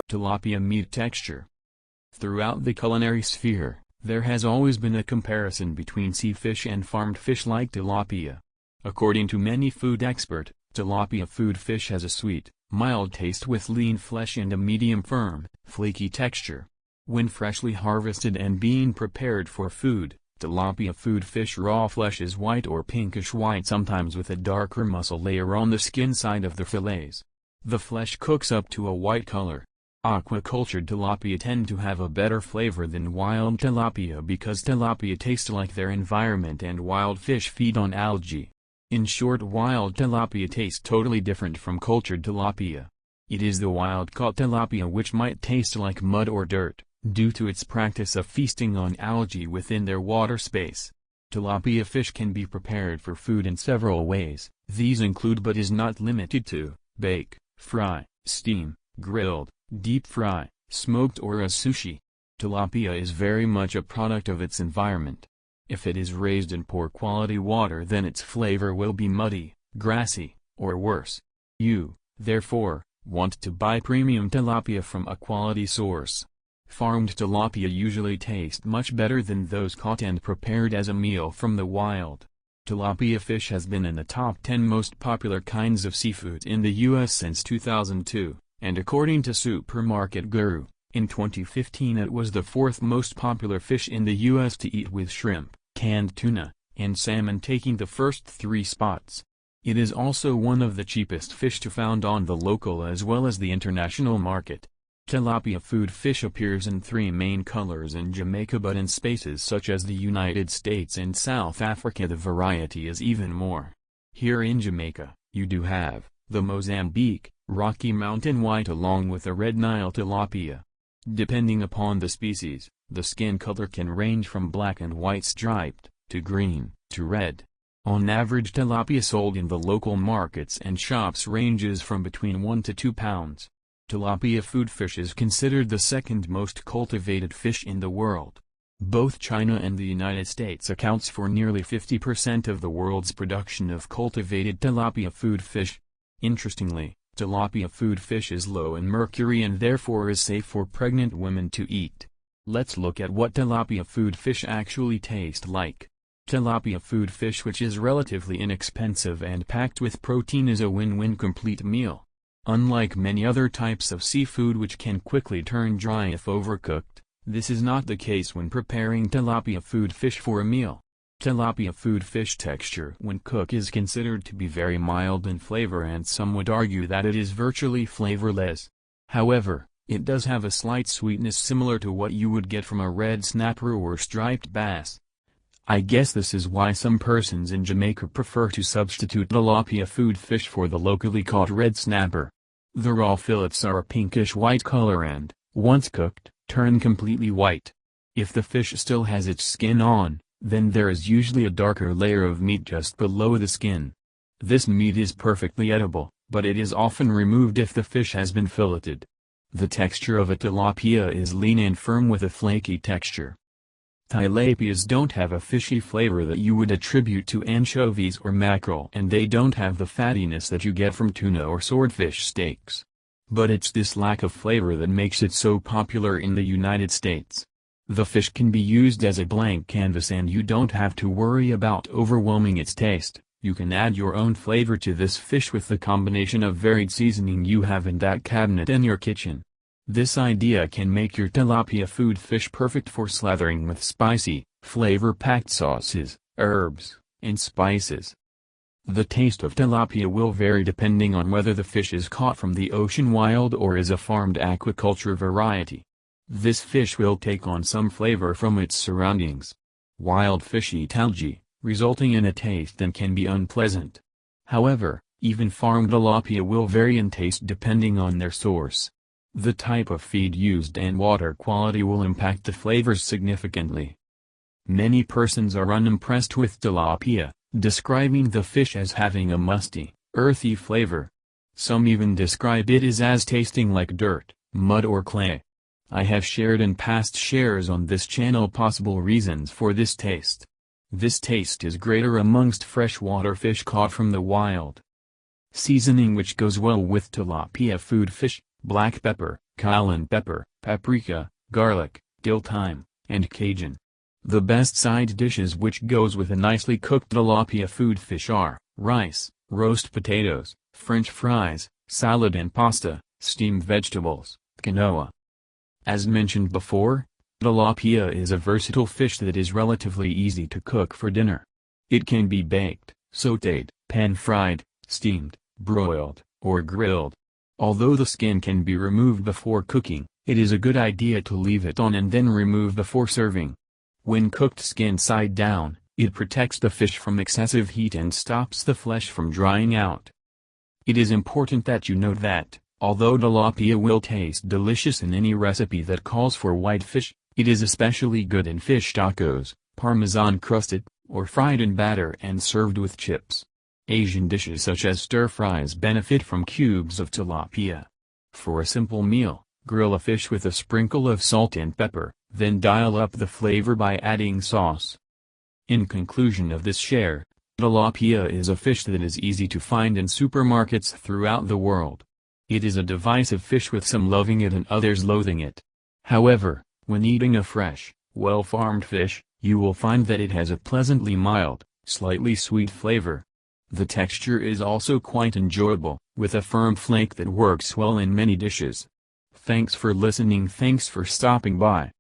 Tilapia meat texture. Throughout the culinary sphere, there has always been a comparison between sea fish and farmed fish like tilapia. According to many food experts, tilapia food fish has a sweet, mild taste with lean flesh and a medium firm, flaky texture. When freshly harvested and being prepared for food, tilapia food fish raw flesh is white or pinkish white, sometimes with a darker muscle layer on the skin side of the fillets. The flesh cooks up to a white color. Aquacultured tilapia tend to have a better flavor than wild tilapia because tilapia taste like their environment and wild fish feed on algae. In short, wild tilapia tastes totally different from cultured tilapia. It is the wild-caught tilapia which might taste like mud or dirt, due to its practice of feasting on algae within their water space. Tilapia fish can be prepared for food in several ways. These include but is not limited to, bake, fry, steam, grilled, deep fry, smoked or as sushi. Tilapia is very much a product of its environment. If it is raised in poor quality water, then its flavor will be muddy, grassy, or worse. You, therefore, want to buy premium tilapia from a quality source. Farmed tilapia usually taste much better than those caught and prepared as a meal from the wild. Tilapia fish has been in the top 10 most popular kinds of seafood in the U.S. since 2002. And according to Supermarket Guru, in 2015 it was the 4th most popular fish in the U.S. to eat, with shrimp, canned tuna, and salmon taking the first 3 spots. It is also one of the cheapest fish to found on the local as well as the international market. Tilapia food fish appears in 3 main colors in Jamaica, but in spaces such as the United States and South Africa the variety is even more. Here in Jamaica, you do have the Mozambique, Rocky Mountain white along with the red Nile tilapia. Depending upon the species, the skin color can range from black and white striped, to green, to red. On average, tilapia sold in the local markets and shops ranges from between 1 to 2 pounds. Tilapia food fish is considered the second most cultivated fish in the world. Both China and the United States accounts for nearly 50% of the world's production of cultivated tilapia food fish. Interestingly, tilapia food fish is low in mercury and therefore is safe for pregnant women to eat. Let's look at what tilapia food fish actually taste like. Tilapia food fish, which is relatively inexpensive and packed with protein, is a win-win complete meal. Unlike many other types of seafood which can quickly turn dry if overcooked, this is not the case when preparing tilapia food fish for a meal. Tilapia food fish texture when cooked is considered to be very mild in flavor, and some would argue that it is virtually flavorless. However, it does have a slight sweetness similar to what you would get from a red snapper or striped bass. I guess this is why some persons in Jamaica prefer to substitute tilapia food fish for the locally caught red snapper. The raw fillets are a pinkish white color and, once cooked, turn completely white. If the fish still has its skin on, then there is usually a darker layer of meat just below the skin. This meat is perfectly edible, but it is often removed if the fish has been filleted. The texture of a tilapia is lean and firm with a flaky texture. Tilapias don't have a fishy flavor that you would attribute to anchovies or mackerel, and they don't have the fattiness that you get from tuna or swordfish steaks. But it's this lack of flavor that makes it so popular in the United States. The fish can be used as a blank canvas and you don't have to worry about overwhelming its taste. You can add your own flavor to this fish with the combination of varied seasoning you have in that cabinet in your kitchen. This idea can make your tilapia food fish perfect for slathering with spicy, flavor-packed sauces, herbs, and spices. The taste of tilapia will vary depending on whether the fish is caught from the ocean wild or is a farmed aquaculture variety. This fish will take on some flavor from its surroundings. Wild fish eat algae, resulting in a taste that can be unpleasant. However, even farmed tilapia will vary in taste depending on their source. The type of feed used and water quality will impact the flavors significantly. Many persons are unimpressed with tilapia, describing the fish as having a musty, earthy flavor. Some even describe it as tasting like dirt, mud or clay. I have shared in past shares on this channel possible reasons for this taste. This taste is greater amongst freshwater fish caught from the wild. Seasoning which goes well with tilapia food fish: black pepper, cayenne pepper, paprika, garlic, dill thyme, and Cajun. The best side dishes which goes with a nicely cooked tilapia food fish are rice, roast potatoes, French fries, salad and pasta, steamed vegetables, quinoa. As mentioned before, tilapia is a versatile fish that is relatively easy to cook for dinner. It can be baked, sautéed, pan-fried, steamed, broiled, or grilled. Although the skin can be removed before cooking, it is a good idea to leave it on and then remove before serving. When cooked skin side down, it protects the fish from excessive heat and stops the flesh from drying out. It is important that you note that, although tilapia will taste delicious in any recipe that calls for white fish, it is especially good in fish tacos, parmesan-crusted, or fried in batter and served with chips. Asian dishes such as stir-fries benefit from cubes of tilapia. For a simple meal, grill a fish with a sprinkle of salt and pepper, then dial up the flavor by adding sauce. In conclusion of this share, tilapia is a fish that is easy to find in supermarkets throughout the world. It is a divisive fish with some loving it and others loathing it. However, when eating a fresh, well-farmed fish, you will find that it has a pleasantly mild, slightly sweet flavor. The texture is also quite enjoyable, with a firm flake that works well in many dishes. Thanks for listening. Thanks for stopping by.